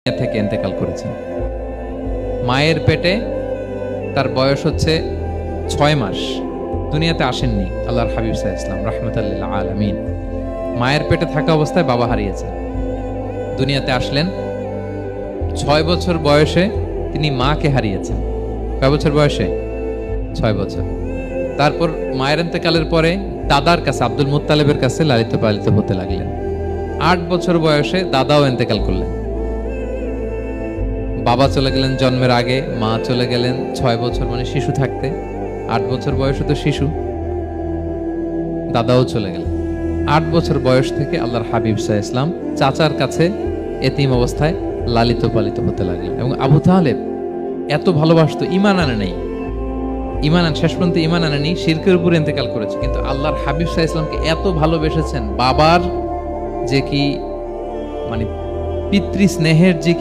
দুনিয়া থেকে ইন্তেকাল করেছেন। মায়ের পেটে তার বয়স হচ্ছে 6 মাস, দুনিয়াতে আসেননি আল্লাহর হাবিব সাল্লাল্লাহু আলাইহি ওয়াসাল্লাম রাহমাতাল লিল আলামিন। মায়ের পেটে থাকা অবস্থায় বাবা হারিয়েছেন, দুনিয়াতে আসলেন 6 বছর বয়সে তিনি মাকে হারিয়েছেন। কয় বছর বয়সে? 6 বছর। তারপর মায়ের ইন্তেকালের পরে দাদার কাছে, আব্দুল মুত্তালিবের কাছে লালিত পালিত হতে লাগলেন। 8 বছর বয়সে দাদাও ইন্তেকাল করলেন। বাবা চলে গেলেন জন্মের আগে, মা চলে গেলেন 6 বছর মানে শিশু থাকতে। 8 বছর বয়সে তো শিশু, দাদাও চলে গেলেন। 8 বছর বয়স থেকে আল্লাহর হাবিব সাল্লাল্লাহু আলাইহি ওয়াসাল্লাম চাচার কাছে এতিম অবস্থায় লালিত পালিত হতে লাগলেন। এবং আবু তালেব এত ভালোবাসতো, ঈমান আনে নাই, শেষ পর্যন্ত ঈমান আনেনি, শিরকের উপর ইন্তেকাল করেছে। কিন্তু আল্লাহর হাবিব সাল্লাল্লাহু আলাইহি ওয়াসাল্লামকে এত ভালোবেসেছেন, বাবার যে কি মানে পিতৃ স্নেহের যে